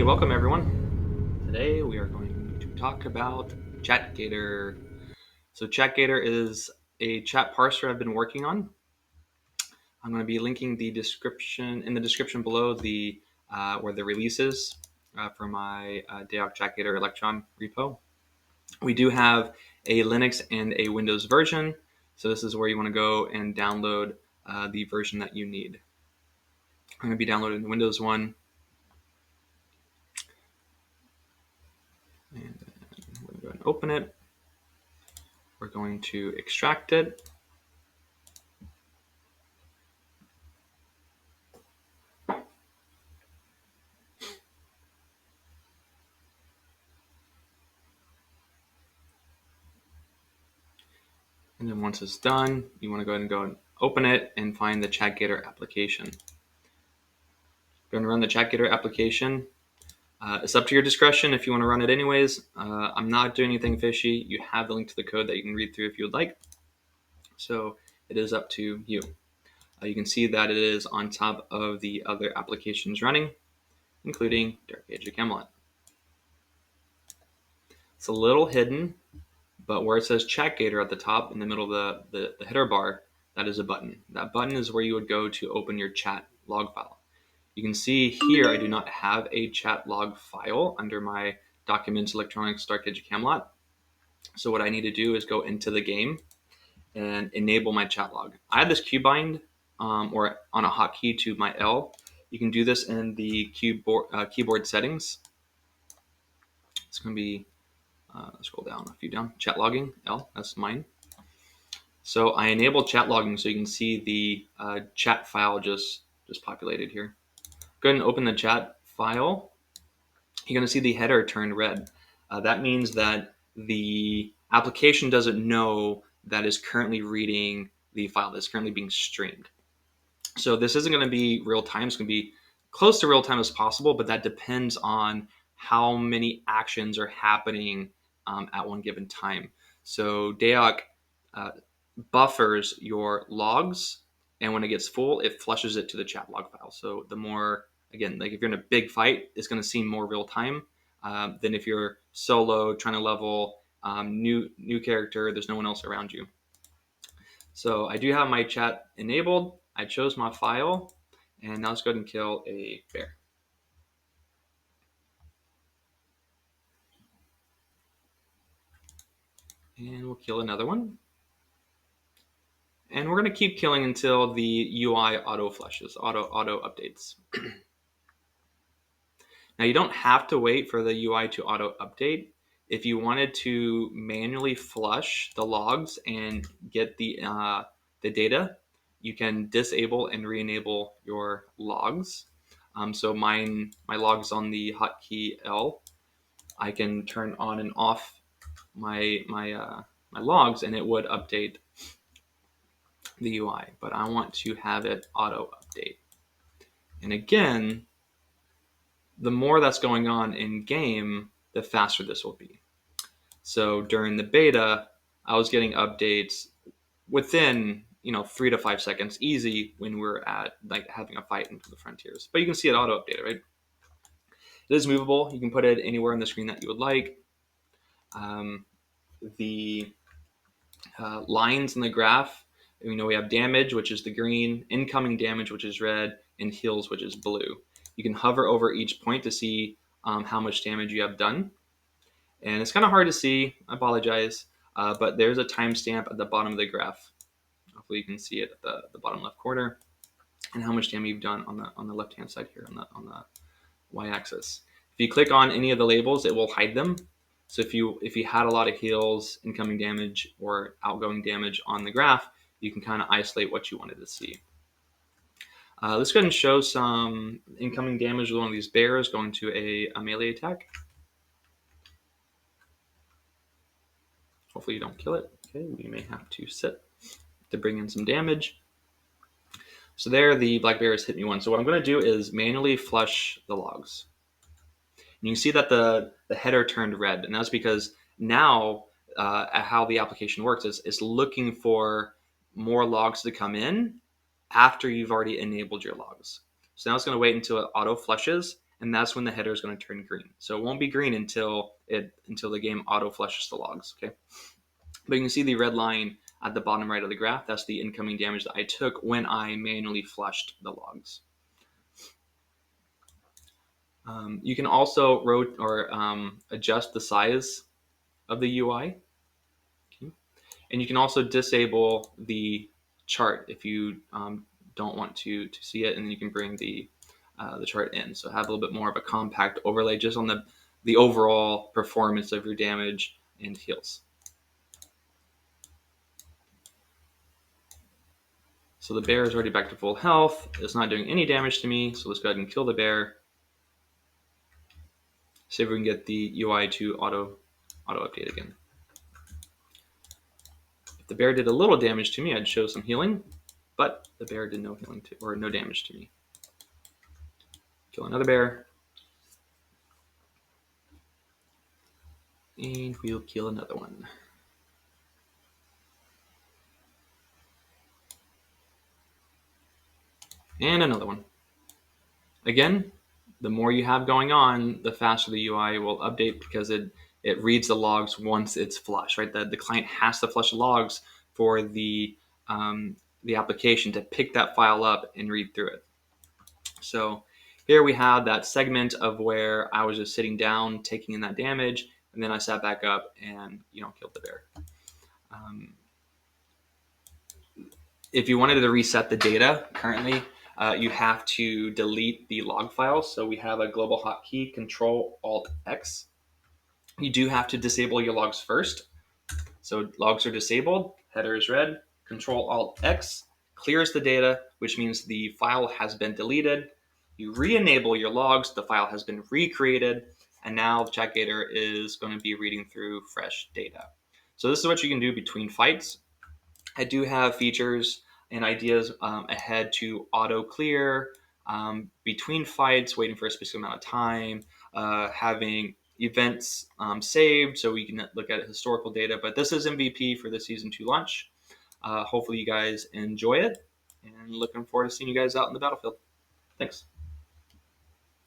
Hey, welcome everyone. Today we are going to talk about ChatGator. So ChatGator is a chat parser I've been working on. I'm going to be linking the description in the description below the where the release is for my DAoC ChatGator Electron repo. We do have a Linux and a Windows version, so this is where you want to go and download the version that you need. I'm going to be downloading the Windows one. And we're going to go ahead and open it. We're going to extract it. And then once it's done, you want to go ahead and go and open it and find the ChatGator application. Go and run the ChatGator application. It's up to your discretion if you want to run it anyways. I'm not doing anything fishy. You have the link to the code that you can read through if you would like. So it is up to you. You can see that it is on top of the other applications running, including DAoC Camelot. It's a little hidden, but where it says ChatGator at the top in the middle of the header bar, that is a button. That button is where you would go to open your chat log file. You can see here I do not have a chat log file under my Documents Electronics DAoC Camelot. So what I need to do is go into the game and enable my chat log. I have this keybind or on a hotkey to my L. You can do this in the keyboard settings. It's going to be, scroll down a few down, chat logging, L, that's mine. So I enabled chat logging so you can see the chat file just populated here. Go ahead and open the chat file. You're going to see the header turned red. That means that the application doesn't know that is currently reading the file that's currently being streamed. So this isn't going to be real time. It's going to be close to real time as possible, but that depends on how many actions are happening at one given time. So DAoC buffers your logs, and when it gets full, it flushes it to the chat log file. So the more, again, like if you're in a big fight, it's going to seem more real time than if you're solo trying to level new character. There's no one else around you. So I do have my chat enabled. I chose my file, and now let's go ahead and kill a bear. And we'll kill another one. And we're going to keep killing until the UI auto flushes, auto updates. Now you don't have to wait for the UI to auto update. If you wanted to manually flush the logs and get the data, you can disable and re-enable your logs. So my logs on the hotkey L, I can turn on and off my logs, and it would update the UI. But I want to have it auto update. And again, the more that's going on in game, the faster this will be. So during the beta, I was getting updates within 3 to 5 seconds, easy when we're at like having a fight into the frontiers. But you can see it auto updated, right? It is movable. You can put it anywhere on the screen that you would like. The lines in the graph, we have damage, which is the green, incoming damage, which is red, and heals, which is blue. You can hover over each point to see how much damage you have done. And it's kind of hard to see, I apologize, but there's a timestamp at the bottom of the graph. Hopefully you can see it at the bottom left corner, and how much damage you've done on the left hand side here on the y-axis. If you click on any of the labels, it will hide them. So if you had a lot of heals, incoming damage, or outgoing damage on the graph, you can kind of isolate what you wanted to see. Let's go ahead and show some incoming damage with one of these bears going to a melee attack. Hopefully you don't kill it. Okay, we may have to sit to bring in some damage. So there, the black bear has hit me once. So what I'm going to do is manually flush the logs. And you can see that the header turned red, and that's because now how the application works is it's looking for more logs to come in after you've already enabled your logs. So now it's going to wait until it auto flushes, and that's when the header is going to turn green. So it won't be green until the game auto flushes the logs. Okay, but you can see the red line at the bottom right of the graph. That's the incoming damage that I took when I manually flushed the logs. You can also adjust the size of the UI. Okay. And you can also disable the chart if you don't want to see it, and then you can bring the chart in. So have a little bit more of a compact overlay just on the overall performance of your damage and heals. So the bear is already back to full health. It's not doing any damage to me, so let's go ahead and kill the bear. See if we can get the UI to auto update again. If the bear did a little damage to me, I'd show some healing, but the bear did no healing or no damage to me. Kill another bear. And we'll kill another one. And another one. Again, the more you have going on, the faster the UI will update because it reads the logs once it's flushed, right? The client has to flush the logs for the application to pick that file up and read through it. So here we have that segment of where I was just sitting down, taking in that damage, and then I sat back up and killed the bear. If you wanted to reset the data currently, you have to delete the log file. So we have a global hotkey, Control-Alt-X. You do have to disable your logs first. So logs are disabled, header is red, Control-Alt-X clears the data, which means the file has been deleted. You re-enable your logs, the file has been recreated, and now ChatGator is going to be reading through fresh data. So this is what you can do between fights. I do have features and ideas ahead to auto clear between fights, waiting for a specific amount of time, having events saved so we can look at historical data. But this is MVP for the Season 2 launch. Hopefully you guys enjoy it, and looking forward to seeing you guys out in the battlefield. Thanks.